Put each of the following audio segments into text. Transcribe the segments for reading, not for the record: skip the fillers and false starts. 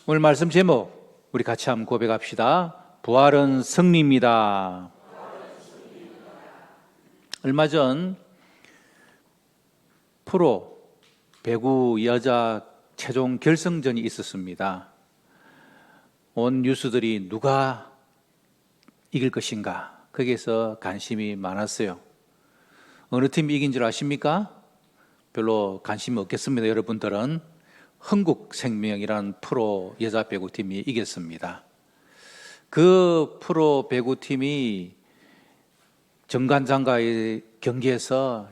오늘 말씀 제목 우리 같이 한번 고백합시다. 부활은 승리입니다. 얼마 전 프로 배구 여자 최종 결승전이 있었습니다. 온 뉴스들이 누가 이길 것인가 거기에서 관심이 많았어요. 어느 팀이 이긴 줄 아십니까? 별로 관심이 없겠습니다. 여러분들은 흥국생명이라는 프로 여자 배구팀이 이겼습니다. 그 프로 배구팀이 정관장과의 경기에서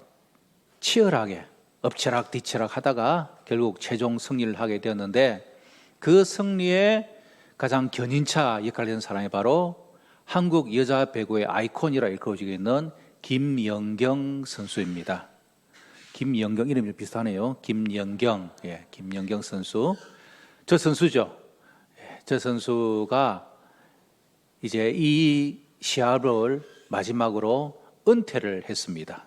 치열하게 엎치락 뒤치락 하다가 결국 최종 승리를 하게 되었는데, 그 승리에 가장 견인차 역할을 한 사람이 바로 한국 여자 배구의 아이콘이라 일컬어지고 있는 김연경 선수입니다. 김연경, 이름이 비슷하네요. 김연경, 김연경 선수. 저 선수죠. 저 선수가 이제 이 시합을 마지막으로 은퇴를 했습니다.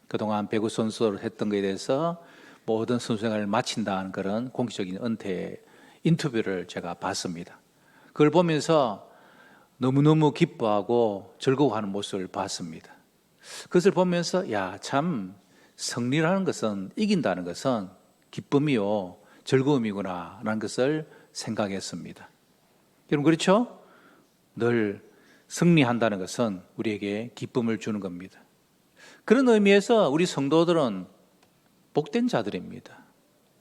그동안 배구 선수를 했던 것에 대해서 모든 선수 생활을 마친다는 그런 공식적인 은퇴 인터뷰를 제가 봤습니다. 그걸 보면서 너무너무 기뻐하고 즐거워하는 모습을 봤습니다. 그것을 보면서 참 승리라는 것은, 이긴다는 것은 기쁨이요 즐거움이구나 라는 것을 생각했습니다. 여러분 그렇죠? 늘 승리한다는 것은 우리에게 기쁨을 주는 겁니다. 그런 의미에서 우리 성도들은 복된 자들입니다.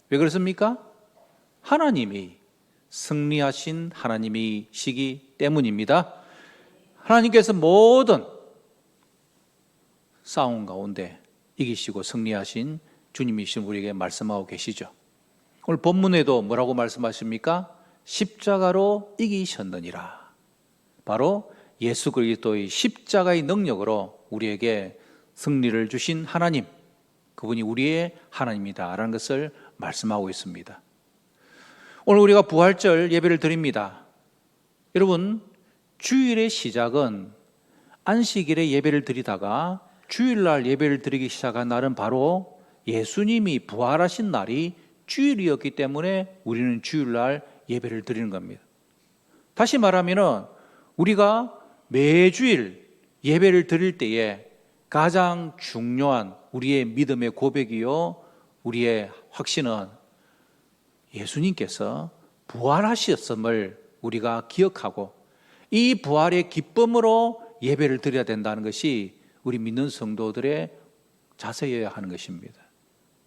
왜 그렇습니까? 하나님이 승리하신 하나님이시기 때문입니다. 하나님께서 모든 싸움 가운데 이기시고 승리하신 주님이신 우리에게 말씀하고 계시죠. 오늘 본문에도 뭐라고 말씀하십니까? 십자가로 이기셨느니라. 바로 예수 그리스도의 십자가의 능력으로 우리에게 승리를 주신 하나님, 그분이 우리의 하나님이다 라는 것을 말씀하고 있습니다. 오늘 우리가 부활절 예배를 드립니다. 여러분, 주일의 시작은 안식일에 예배를 드리다가 주일날 예배를 드리기 시작한 날은 바로 예수님이 부활하신 날이 주일이었기 때문에 우리는 주일날 예배를 드리는 겁니다. 다시 말하면 우리가 매주일 예배를 드릴 때에 가장 중요한 우리의 믿음의 고백이요 우리의 확신은 예수님께서 부활하셨음을 우리가 기억하고 이 부활의 기쁨으로 예배를 드려야 된다는 것이 우리 믿는 성도들의 자세여야 하는 것입니다.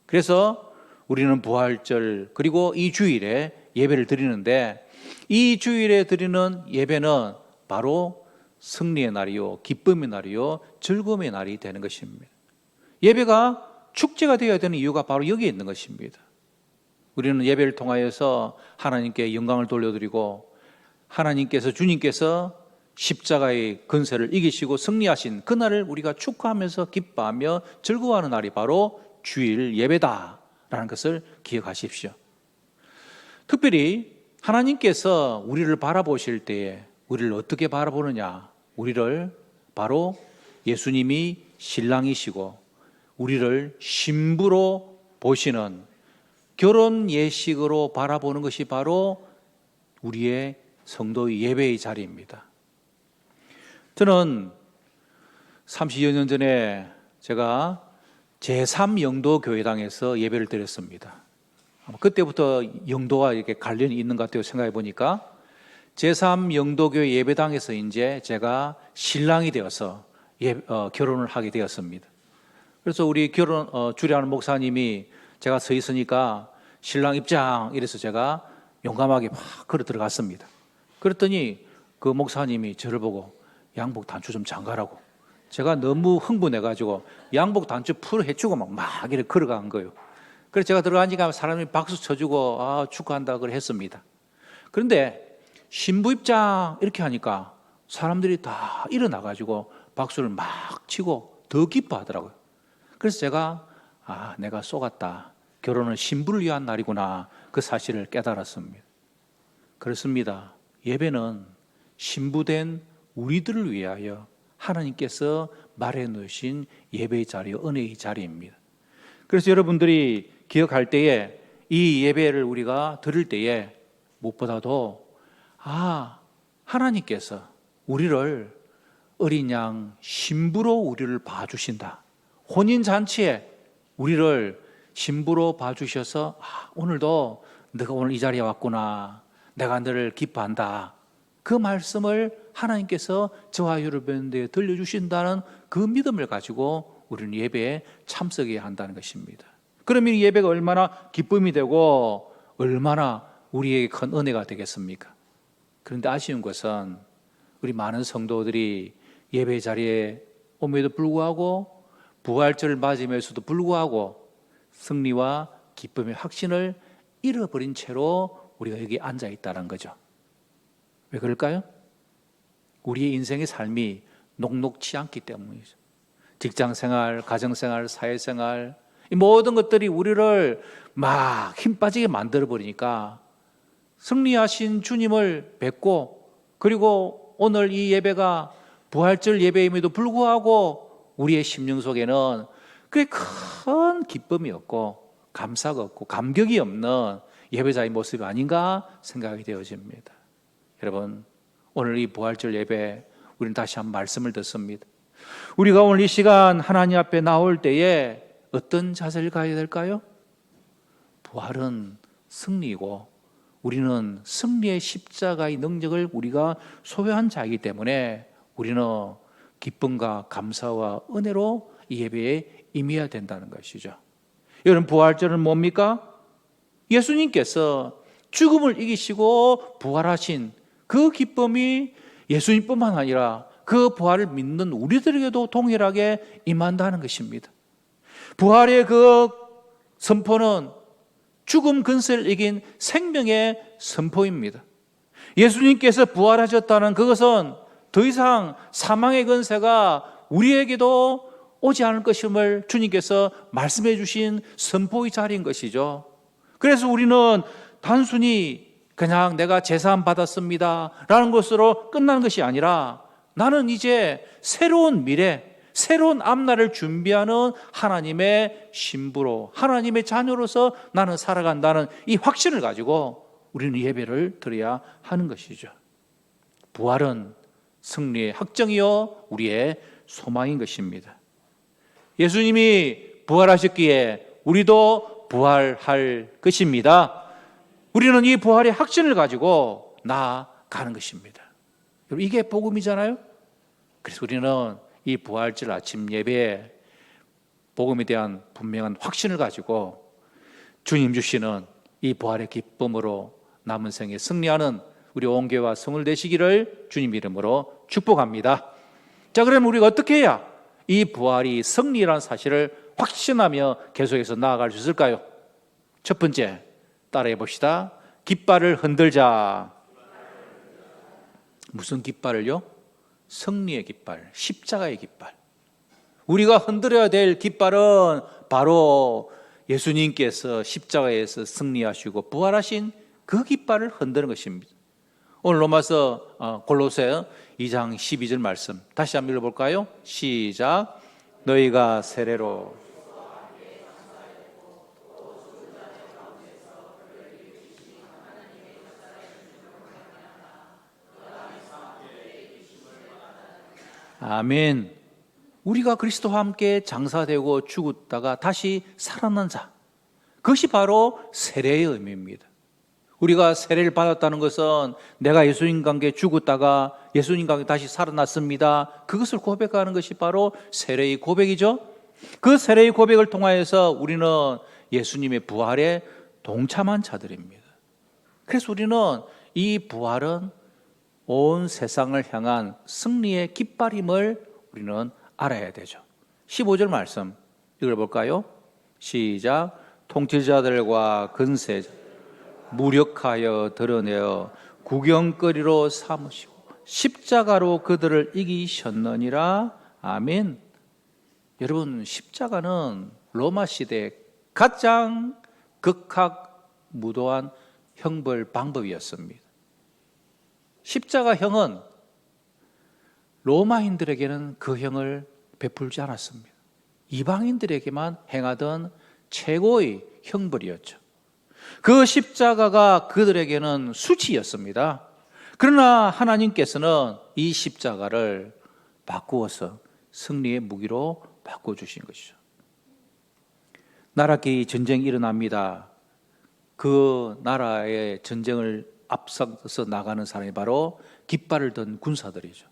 그래서 우리는 부활절 그리고 이 주일에 예배를 드리는데, 이 주일에 드리는 예배는 바로 승리의 날이요 기쁨의 날이요 즐거움의 날이 되는 것입니다. 예배가 축제가 되어야 되는 이유가 바로 여기에 있는 것입니다. 우리는 예배를 통하여서 하나님께 영광을 돌려드리고, 하나님께서 주님께서 십자가의 근세를 이기시고 승리하신 그날을 우리가 축하하면서 기뻐하며 즐거워하는 날이 바로 주일 예배다라는 것을 기억하십시오. 특별히 하나님께서 우리를 바라보실 때에 우리를 어떻게 바라보느냐, 우리를 바로 예수님이 신랑이시고 우리를 신부로 보시는 결혼 예식으로 바라보는 것이 바로 우리의 성도의 예배의 자리입니다. 저는 30여 년 전에 제가 제3영도교회당에서 예배를 드렸습니다. 그때부터 영도와 이렇게 관련이 있는 것 같아요. 생각해 보니까 제3영도교회 예배당에서 이제 제가 신랑이 되어서 결혼을 하게 되었습니다. 그래서 우리 주례하는 목사님이 제가 서 있으니까 신랑 입장 이래서 제가 용감하게 막 걸어 들어갔습니다. 그랬더니 그 목사님이 저를 보고 양복 단추 좀 잠가라고. 제가 너무 흥분해가지고 양복 단추 풀 해주고 막 이렇게 걸어간 거예요. 그래서 제가 들어가니까 사람이 박수 쳐주고 축하한다 그래 했습니다. 그런데 신부 입장 이렇게 하니까 사람들이 다 일어나가지고 박수를 막 치고 더 기뻐하더라고요. 그래서 제가 내가 속았다. 결혼은 신부를 위한 날이구나. 그 사실을 깨달았습니다. 그렇습니다. 예배는 신부된 우리들을 위하여 하나님께서 마련해 놓으신 예배의 자리, 은혜의 자리입니다. 그래서 여러분들이 기억할 때에 이 예배를 우리가 드릴 때에 무엇보다도 하나님께서 우리를 어린 양 신부로 우리를 봐주신다. 혼인잔치에 우리를 신부로 봐주셔서 오늘도 너가 오늘 이 자리에 왔구나. 내가 너를 기뻐한다. 그 말씀을 하나님께서 저와 여러분들에게 들려주신다는 그 믿음을 가지고 우리는 예배에 참석해야 한다는 것입니다. 그러면 이 예배가 얼마나 기쁨이 되고 얼마나 우리에게 큰 은혜가 되겠습니까? 그런데 아쉬운 것은 우리 많은 성도들이 예배 자리에 옴에도 불구하고 부활절을 맞으면서도 불구하고 승리와 기쁨의 확신을 잃어버린 채로 우리가 여기 앉아 있다는 거죠. 왜 그럴까요? 우리의 인생의 삶이 녹록치 않기 때문이죠. 직장생활, 가정생활, 사회생활 이 모든 것들이 우리를 막 힘 빠지게 만들어버리니까 승리하신 주님을 뵙고 그리고 오늘 이 예배가 부활절 예배임에도 불구하고 우리의 심령 속에는 그게 큰 기쁨이 없고 감사가 없고 감격이 없는 예배자의 모습이 아닌가 생각이 되어집니다. 여러분, 오늘 이 부활절 예배 우리는 다시 한 말씀을 듣습니다. 우리가 오늘 이 시간 하나님 앞에 나올 때에 어떤 자세를 가져야 될까요? 부활은 승리이고 우리는 승리의 십자가의 능력을 우리가 소유한 자이기 때문에 우리는 기쁨과 감사와 은혜로 이 예배에 임해야 된다는 것이죠. 여러분, 부활절은 뭡니까? 예수님께서 죽음을 이기시고 부활하신 그 기쁨이 예수님뿐만 아니라 그 부활을 믿는 우리들에게도 동일하게 임한다는 것입니다. 부활의 그 선포는 죽음 근세를 이긴 생명의 선포입니다. 예수님께서 부활하셨다는 그것은 더 이상 사망의 근세가 우리에게도 오지 않을 것임을 주님께서 말씀해 주신 선포의 자리인 것이죠. 그래서 우리는 단순히 그냥 내가 제사함 받았습니다 라는 것으로 끝나는 것이 아니라 나는 이제 새로운 미래, 새로운 앞날을 준비하는 하나님의 신부로, 하나님의 자녀로서 나는 살아간다는 이 확신을 가지고 우리는 예배를 드려야 하는 것이죠. 부활은 승리의 확정이요 우리의 소망인 것입니다. 예수님이 부활하셨기에 우리도 부활할 것입니다. 우리는 이 부활의 확신을 가지고 나아가는 것입니다. 여러분, 이게 복음이잖아요. 그래서 우리는 이 부활절 아침 예배에 복음에 대한 분명한 확신을 가지고 주님 주시는 이 부활의 기쁨으로 남은 생에 승리하는 우리 온 교회와 성을 되시기를 주님 이름으로 축복합니다. 자, 그러면 우리가 어떻게 해야 이 부활이 승리라는 사실을 확신하며 계속해서 나아갈 수 있을까요? 첫 번째, 따라해 봅시다. 깃발을 흔들자. 무슨 깃발을요? 승리의 깃발, 십자가의 깃발. 우리가 흔들어야 될 깃발은 바로 예수님께서 십자가에서 승리하시고 부활하신 그 깃발을 흔드는 것입니다. 오늘 로마서 골로새 2장 12절 말씀 다시 한번 읽어볼까요? 시작. 너희가 세례로 아멘. 우리가 그리스도와 함께 장사되고 죽었다가 다시 살아난 자, 그것이 바로 세례의 의미입니다. 우리가 세례를 받았다는 것은 내가 예수님과 함께 죽었다가 예수님과 함께 다시 살아났습니다. 그것을 고백하는 것이 바로 세례의 고백이죠. 그 세례의 고백을 통하여서 우리는 예수님의 부활에 동참한 자들입니다. 그래서 우리는 이 부활은 온 세상을 향한 승리의 깃발임을 우리는 알아야 되죠. 15절 말씀 읽어볼까요? 시작. 통치자들과 근세자 무력하여 드러내어 구경거리로 삼으시고 십자가로 그들을 이기셨느니라. 아멘. 여러분, 십자가는 로마 시대의 가장 극악무도한 형벌 방법이었습니다. 십자가형은 로마인들에게는 그 형을 베풀지 않았습니다. 이방인들에게만 행하던 최고의 형벌이었죠. 그 십자가가 그들에게는 수치였습니다. 그러나 하나님께서는 이 십자가를 바꾸어서 승리의 무기로 바꿔주신 것이죠. 나라끼리 전쟁이 일어납니다. 그 나라의 전쟁을 앞서서 나가는 사람이 바로 깃발을 든 군사들이죠.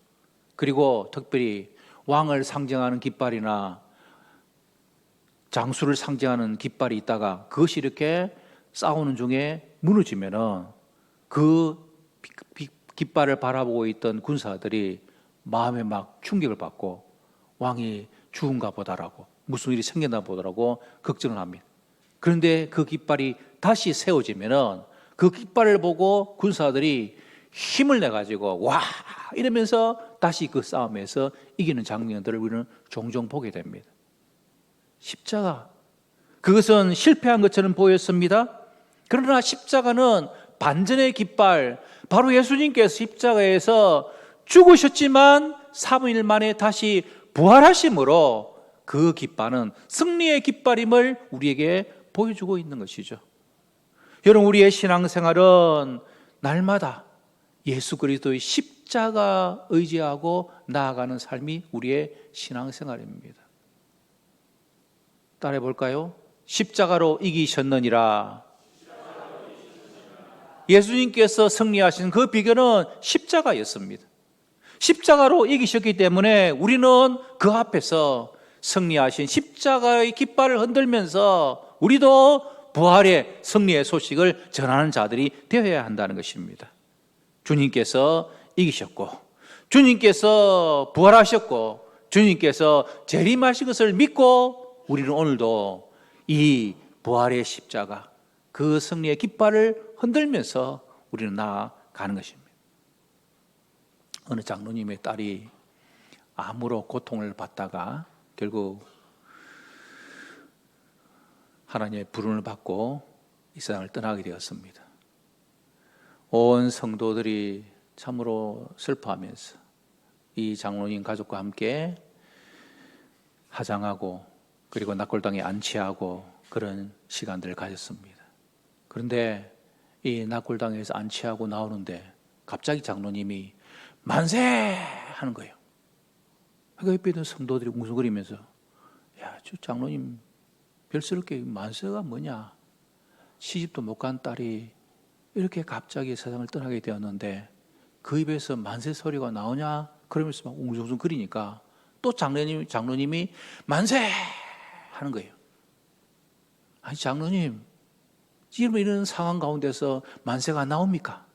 그리고 특별히 왕을 상징하는 깃발이나 장수를 상징하는 깃발이 있다가 그것이 이렇게 싸우는 중에 무너지면은 그 깃발을 바라보고 있던 군사들이 마음에 막 충격을 받고 왕이 죽은가 보다라고, 무슨 일이 생겼나 보다라고 걱정을 합니다. 그런데 그 깃발이 다시 세워지면은 그 깃발을 보고 군사들이 힘을 내가지고 와 이러면서 다시 그 싸움에서 이기는 장면들을 우리는 종종 보게 됩니다. 십자가, 그것은 실패한 것처럼 보였습니다. 그러나 십자가는 반전의 깃발, 바로 예수님께서 십자가에서 죽으셨지만 3일 만에 다시 부활하심으로 그 깃발은 승리의 깃발임을 우리에게 보여주고 있는 것이죠. 여러분, 우리의 신앙생활은 날마다 예수 그리스도의 십자가 의지하고 나아가는 삶이 우리의 신앙생활입니다. 따라해 볼까요? 십자가로 이기셨느니라. 예수님께서 승리하신 그 비결은 십자가였습니다. 십자가로 이기셨기 때문에 우리는 그 앞에서 승리하신 십자가의 깃발을 흔들면서 우리도 부활의 승리의 소식을 전하는 자들이 되어야 한다는 것입니다. 주님께서 이기셨고, 주님께서 부활하셨고, 주님께서 재림하신 것을 믿고 우리는 오늘도 이 부활의 십자가, 그 승리의 깃발을 흔들면서 우리는 나아가는 것입니다. 어느 장로님의 딸이 암으로 고통을 받다가 결국 하나님의 부름을 받고 이 세상을 떠나게 되었습니다. 온 성도들이 참으로 슬퍼하면서 이 장로님 가족과 함께 화장하고 그리고 낙골당에 안치하고 그런 시간들을 가졌습니다. 그런데 이 낙골당에서 안치하고 나오는데 갑자기 장로님이 만세! 하는 거예요. 그 옆에 있는 성도들이 웅성거리면서 야, 저 장로님 별스럽게 만세가 뭐냐? 시집도 못 간 딸이 이렇게 갑자기 세상을 떠나게 되었는데 그 입에서 만세 소리가 나오냐? 그러면서 막 웅성거리니까 또 장로님이 만세! 하는 거예요. 아니 장로님, 지금 이런 상황 가운데서 만세가 나옵니까?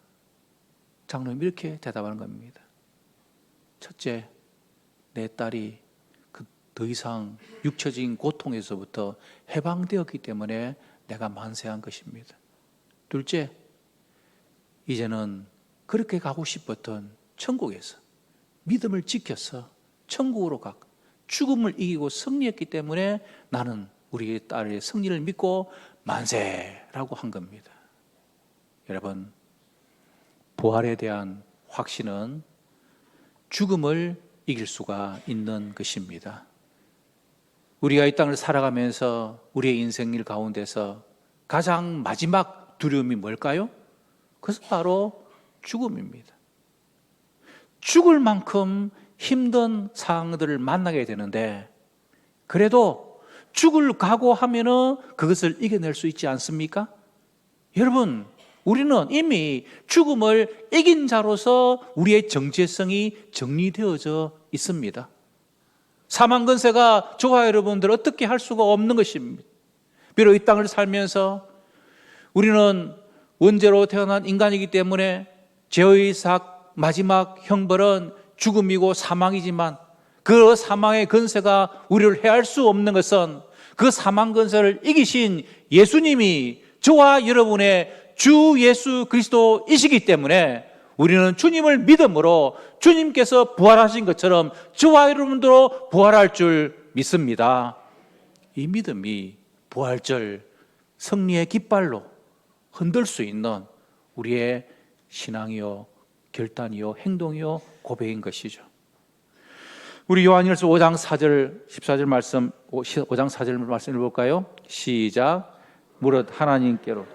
장로님이 이렇게 대답하는 겁니다. 첫째, 내 딸이 더 이상 육체적인 고통에서부터 해방되었기 때문에 내가 만세한 것입니다. 둘째, 이제는 그렇게 가고 싶었던 천국에서 믿음을 지켜서 천국으로 가 죽음을 이기고 승리했기 때문에 나는 우리 딸의 승리를 믿고 만세라고 한 겁니다. 여러분, 부활에 대한 확신은 죽음을 이길 수가 있는 것입니다. 우리가 이 땅을 살아가면서 우리의 인생일 가운데서 가장 마지막 두려움이 뭘까요? 그것은 바로 죽음입니다. 죽을 만큼 힘든 상황들을 만나게 되는데 그래도 죽을 각오하면은 그것을 이겨낼 수 있지 않습니까? 여러분, 우리는 이미 죽음을 이긴 자로서 우리의 정체성이 정리되어져 있습니다. 사망 근세가 저와 여러분들 어떻게 할 수가 없는 것입니다. 비록 이 땅을 살면서 우리는 원죄로 태어난 인간이기 때문에 죄의 마지막 형벌은 죽음이고 사망이지만 그 사망의 근세가 우리를 해할 수 없는 것은 그 사망 근세를 이기신 예수님이 저와 여러분의 주 예수 그리스도이시기 때문에 우리는 주님을 믿음으로 주님께서 부활하신 것처럼 저와 여러분도 부활할 줄 믿습니다. 이 믿음이 부활절 승리의 깃발로 흔들 수 있는 우리의 신앙이요, 결단이요, 행동이요, 고백인 것이죠. 우리 요한일서 5장 4절 14절 말씀 5장 4절 말씀을 볼까요? 시작. 무릇 하나님께로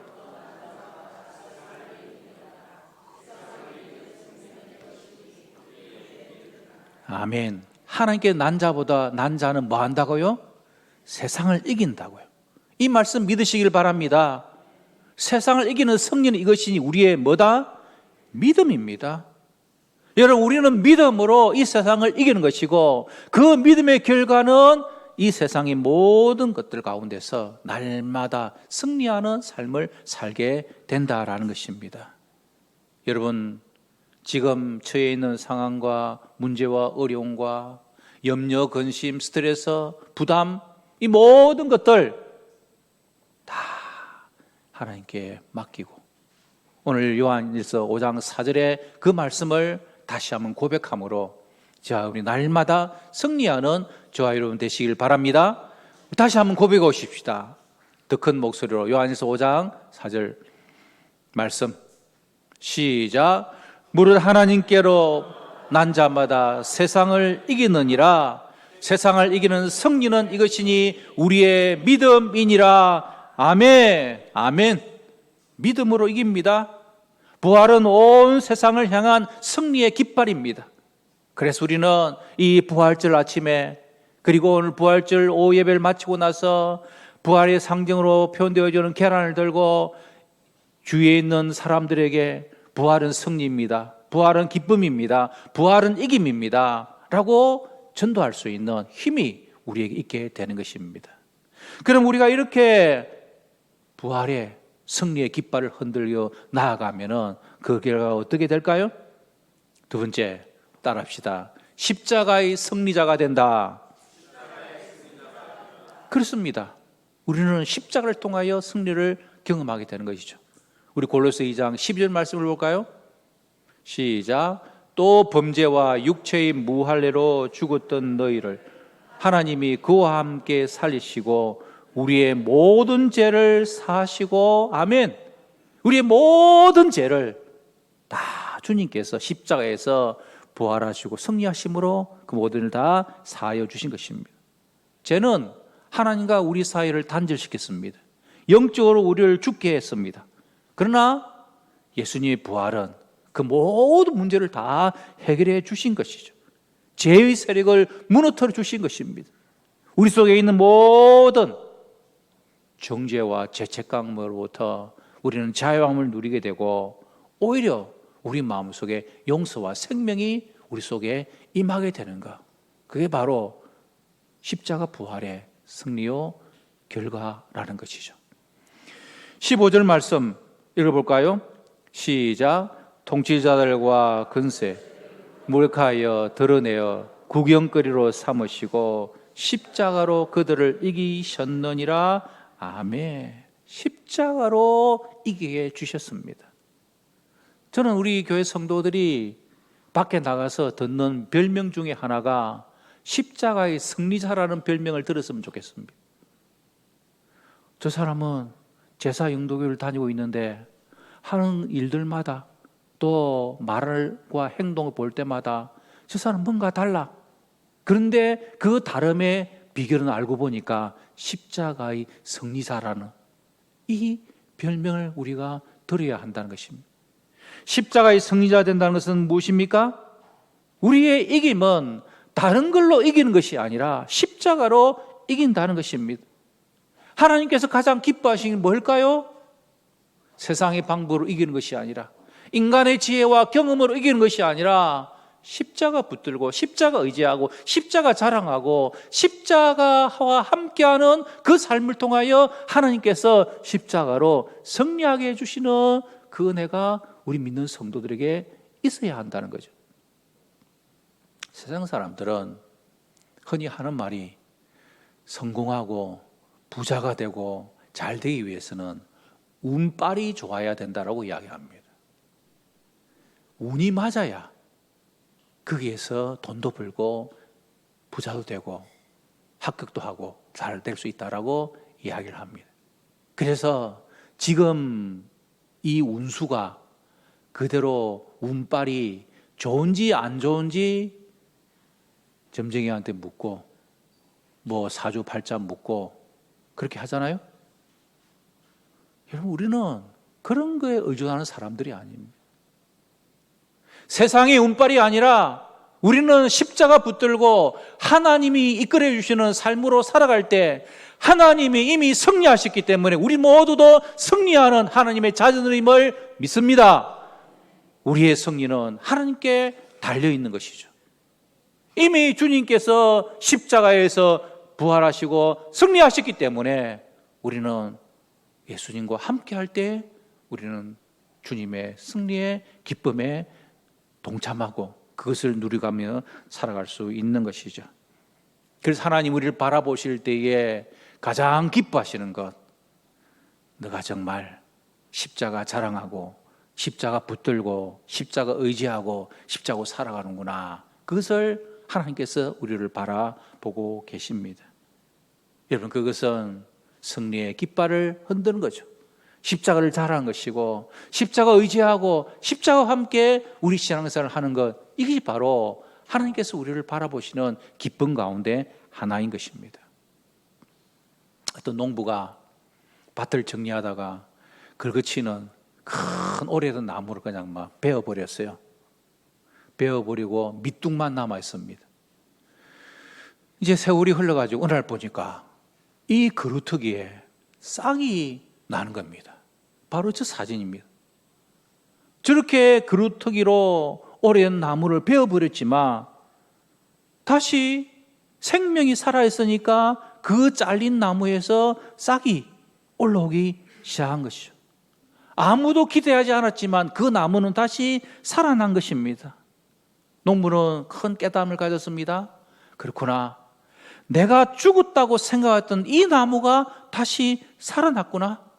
아멘. 하나님께 난 자보다 난 자는 뭐 한다고요? 세상을 이긴다고요. 이 말씀 믿으시길 바랍니다. 세상을 이기는 승리는 이것이 우리의 뭐다? 믿음입니다. 여러분, 우리는 믿음으로 이 세상을 이기는 것이고, 그 믿음의 결과는 이 세상의 모든 것들 가운데서 날마다 승리하는 삶을 살게 된다라는 것입니다. 여러분, 지금 처해 있는 상황과 문제와 어려움과 염려, 근심, 스트레스, 부담, 이 모든 것들 다 하나님께 맡기고, 오늘 요한일서 5장 4절의 그 말씀을 다시 한번 고백함으로, 자, 우리 날마다 승리하는 저와 여러분 되시길 바랍니다. 다시 한번 고백해 오십시다. 더 큰 목소리로 요한일서 5장 4절 말씀 시작. 무릇 하나님께로 난 자마다 세상을 이기느니라. 세상을 이기는 승리는 이것이니 우리의 믿음이니라. 아멘. 아멘. 믿음으로 이깁니다. 부활은 온 세상을 향한 승리의 깃발입니다. 그래서 우리는 이 부활절 아침에, 그리고 오늘 부활절 오후 예배를 마치고 나서 부활의 상징으로 표현되어지는 계란을 들고 주위에 있는 사람들에게 부활은 승리입니다, 부활은 기쁨입니다, 부활은 이김입니다 라고 전도할 수 있는 힘이 우리에게 있게 되는 것입니다. 그럼 우리가 이렇게 부활의 승리의 깃발을 흔들려 나아가면은 그 결과가 어떻게 될까요? 두 번째, 따라합시다. 십자가의 승리자가 된다. 그렇습니다. 우리는 십자가를 통하여 승리를 경험하게 되는 것이죠. 우리 골로새 2장 12절 말씀을 볼까요? 시작. 또 범죄와 육체의 무할례로 죽었던 너희를 하나님이 그와 함께 살리시고 우리의 모든 죄를 사하시고, 아멘. 우리의 모든 죄를 다 주님께서 십자가에서 부활하시고 승리하심으로 그 모든 일 다 사하여 주신 것입니다. 죄는 하나님과 우리 사이를 단절시켰습니다. 영적으로 우리를 죽게 했습니다. 그러나 예수님의 부활은 그 모든 문제를 다 해결해 주신 것이죠. 죄의 세력을 무너뜨려 주신 것입니다. 우리 속에 있는 모든 정죄와 죄책감으로부터 우리는 자유함을 누리게 되고, 오히려 우리 마음속에 용서와 생명이 우리 속에 임하게 되는 것, 그게 바로 십자가 부활의 승리요 결과라는 것이죠. 15절 말씀 읽어볼까요? 시작. 통치자들과 근세 몰카하여 드러내어 구경거리로 삼으시고 십자가로 그들을 이기셨느니라. 아멘. 십자가로 이기게 해주셨습니다. 저는 우리 교회 성도들이 밖에 나가서 듣는 별명 중에 하나가 십자가의 승리자라는 별명을 들었으면 좋겠습니다. 저 사람은 제사 영도교를 다니고 있는데 하는 일들마다, 또 말과 행동을 볼 때마다 저 사람 뭔가 달라. 그런데 그 다름의 비결은 알고 보니까 십자가의 승리자라는 이 별명을 우리가 들어야 한다는 것입니다. 십자가의 승리자 된다는 것은 무엇입니까? 우리의 이김은 다른 걸로 이기는 것이 아니라 십자가로 이긴다는 것입니다. 하나님께서 가장 기뻐하시는 게 뭘까요? 세상의 방법으로 이기는 것이 아니라, 인간의 지혜와 경험으로 이기는 것이 아니라 십자가 붙들고 십자가 의지하고 십자가 자랑하고 십자가와 함께하는 그 삶을 통하여 하나님께서 십자가로 승리하게 해주시는 그 은혜가 우리 믿는 성도들에게 있어야 한다는 거죠. 세상 사람들은 흔히 하는 말이 성공하고 부자가 되고 잘 되기 위해서는 운빨이 좋아야 된다라고 이야기합니다. 운이 맞아야 거기에서 돈도 벌고 부자도 되고 합격도 하고 잘 될 수 있다라고 이야기를 합니다. 그래서 지금 이 운수가 그대로 운빨이 좋은지 안 좋은지 점쟁이한테 묻고 뭐 사주팔자 묻고 그렇게 하잖아요. 여러분, 우리는 그런 거에 의존하는 사람들이 아닙니다. 세상의 운빨이 아니라 우리는 십자가 붙들고 하나님이 이끌어 주시는 삶으로 살아갈 때 하나님이 이미 승리하셨기 때문에 우리 모두도 승리하는 하나님의 자녀들임을 믿습니다. 우리의 승리는 하나님께 달려있는 것이죠. 이미 주님께서 십자가에서 부활하시고 승리하셨기 때문에 우리는 예수님과 함께 할 때 우리는 주님의 승리의 기쁨에 동참하고 그것을 누려가며 살아갈 수 있는 것이죠. 그래서 하나님 우리를 바라보실 때에 가장 기뻐하시는 것, 너가 정말 십자가 자랑하고 십자가 붙들고 십자가 의지하고 십자가 살아가는구나. 그것을 하나님께서 우리를 바라보고 계십니다. 여러분, 그것은 승리의 깃발을 흔드는 거죠. 십자가를 자랑한 것이고 십자가 의지하고 십자가와 함께 우리 신앙생활을 하는 것, 이것이 바로 하나님께서 우리를 바라보시는 기쁨 가운데 하나인 것입니다. 어떤 농부가 밭을 정리하다가 긁어치는 큰 오래된 나무를 그냥 막 베어버렸어요. 베어버리고 밑둥만 남아 있습니다. 이제 세월이 흘러가지고 어느 날 보니까 이 그루터기에 싹이 나는 겁니다. 바로 저 사진입니다. 저렇게 그루터기로 오랜 나무를 베어버렸지만 다시 생명이 살아있으니까 그 잘린 나무에서 싹이 올라오기 시작한 것이죠. 아무도 기대하지 않았지만 그 나무는 다시 살아난 것입니다. 농부는 큰 깨달음을 가졌습니다. 그렇구나. 내가 죽었다고 생각했던 이 나무가 다시 살아났구나.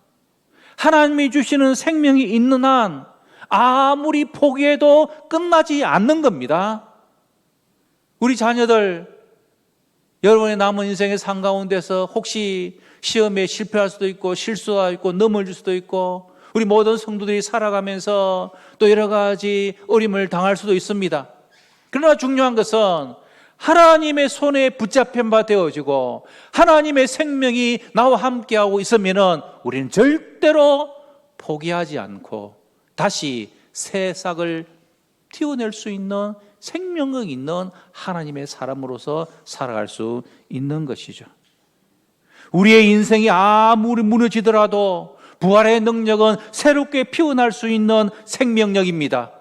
하나님이 주시는 생명이 있는 한 아무리 포기해도 끝나지 않는 겁니다. 우리 자녀들, 여러분의 남은 인생의 삶 가운데서 혹시 시험에 실패할 수도 있고 실수할 있고 넘어질 수도 있고 우리 모든 성도들이 살아가면서 또 여러 가지 어려움을 당할 수도 있습니다. 그러나 중요한 것은 하나님의 손에 붙잡힌 바 되어지고 하나님의 생명이 나와 함께하고 있으면 우리는 절대로 포기하지 않고 다시 새 싹을 틔워낼 수 있는 생명력 있는 하나님의 사람으로서 살아갈 수 있는 것이죠. 우리의 인생이 아무리 무너지더라도 부활의 능력은 새롭게 피어날 수 있는 생명력입니다.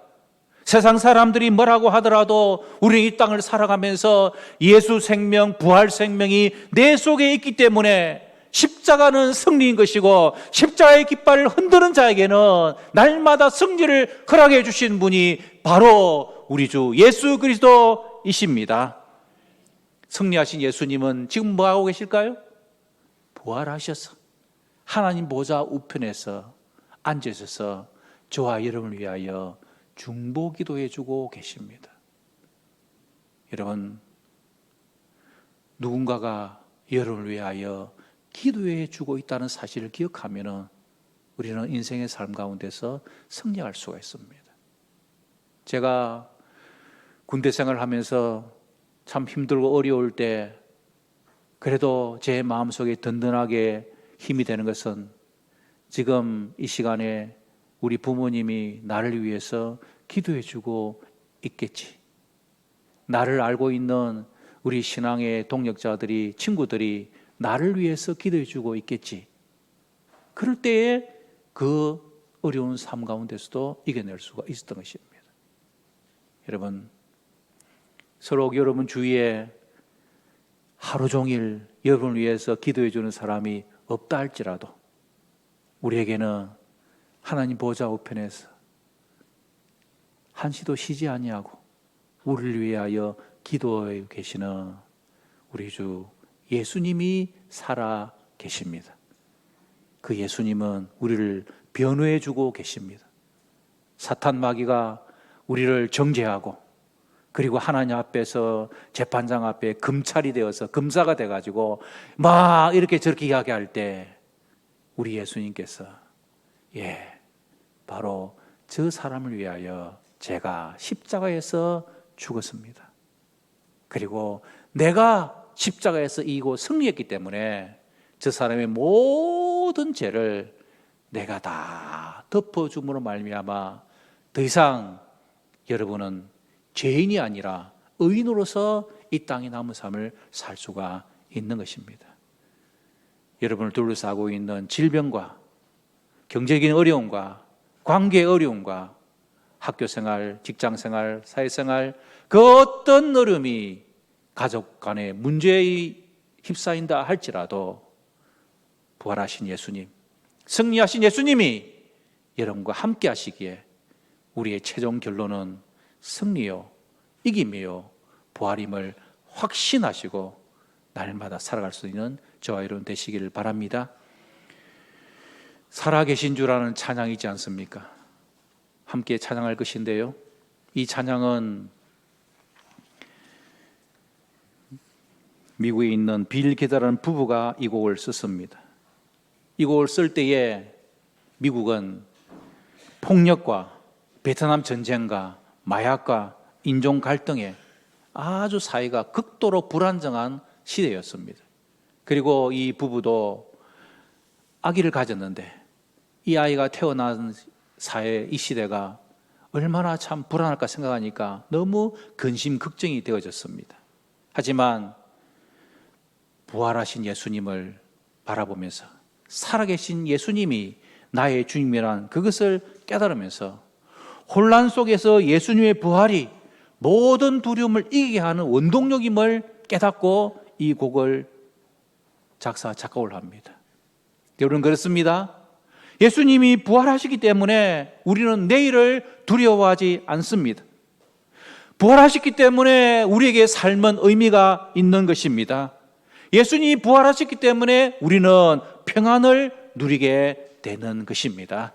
세상 사람들이 뭐라고 하더라도 우리 이 땅을 살아가면서 예수 생명, 부활 생명이 내 속에 있기 때문에 십자가는 승리인 것이고 십자가의 깃발을 흔드는 자에게는 날마다 승리를 허락해 주신 분이 바로 우리 주 예수 그리스도이십니다. 승리하신 예수님은 지금 뭐 하고 계실까요? 부활하셔서 하나님 보좌 우편에서 앉으셔서 저와 여러분을 위하여 중보 기도해 주고 계십니다. 여러분, 누군가가 여러분을 위하여 기도해 주고 있다는 사실을 기억하면 우리는 인생의 삶 가운데서 승리할 수가 있습니다. 제가 군대 생활을 하면서 참 힘들고 어려울 때 그래도 제 마음속에 든든하게 힘이 되는 것은 지금 이 시간에 우리 부모님이 나를 위해서 기도해 주고 있겠지. 나를 알고 있는 우리 신앙의 동역자들이, 친구들이 나를 위해서 기도해 주고 있겠지. 그럴 때에 그 어려운 삶 가운데서도 이겨낼 수가 있었던 것입니다. 여러분, 서로 여러분 주위에 하루 종일 여러분을 위해서 기도해 주는 사람이 없다 할지라도 우리에게는 하나님 보좌 우편에서 한시도 쉬지 아니하고 우리를 위하여 기도해 계시는 우리 주 예수님이 살아 계십니다. 그 예수님은 우리를 변호해 주고 계십니다. 사탄 마귀가 우리를 정죄하고 그리고 하나님 앞에서 재판장 앞에 검찰이 되어서 검사가 돼가지고 막 이렇게 저렇게 이야기할 때 우리 예수님께서 바로 저 사람을 위하여 제가 십자가에서 죽었습니다. 그리고 내가 십자가에서 이기고 승리했기 때문에 저 사람의 모든 죄를 내가 다 덮어줌으로 말미암아 더 이상 여러분은 죄인이 아니라 의인으로서 이 땅에 남은 삶을 살 수가 있는 것입니다. 여러분을 둘러싸고 있는 질병과 경제적인 어려움과 관계의 어려움과 학교생활, 직장생활, 사회생활, 그 어떤 어려움이 가족 간의 문제에 휩싸인다 할지라도 부활하신 예수님, 승리하신 예수님이 여러분과 함께 하시기에 우리의 최종 결론은 승리요, 이김이요, 부활임을 확신하시고 날마다 살아갈 수 있는 저와 여러분 되시기를 바랍니다. 살아계신 줄 아는 찬양이지 않습니까? 함께 찬양할 것인데요, 이 찬양은 미국에 있는 빌 게다라는 부부가 이 곡을 썼습니다. 이 곡을 쓸 때에 미국은 폭력과 베트남 전쟁과 마약과 인종 갈등에 아주 사회가 극도로 불안정한 시대였습니다. 그리고 이 부부도 아기를 가졌는데 이 아이가 태어난 사회, 이 시대가 얼마나 참 불안할까 생각하니까 너무 근심 걱정이 되어졌습니다. 하지만 부활하신 예수님을 바라보면서 살아계신 예수님이 나의 주님이란 그것을 깨달으면서 혼란 속에서 예수님의 부활이 모든 두려움을 이기게 하는 원동력임을 깨닫고 이 곡을 작곡을 합니다. 여러분, 그렇습니다. 예수님이 부활하시기 때문에 우리는 내일을 두려워하지 않습니다. 부활하셨기 때문에 우리에게 삶은 의미가 있는 것입니다. 예수님이 부활하셨기 때문에 우리는 평안을 누리게 되는 것입니다.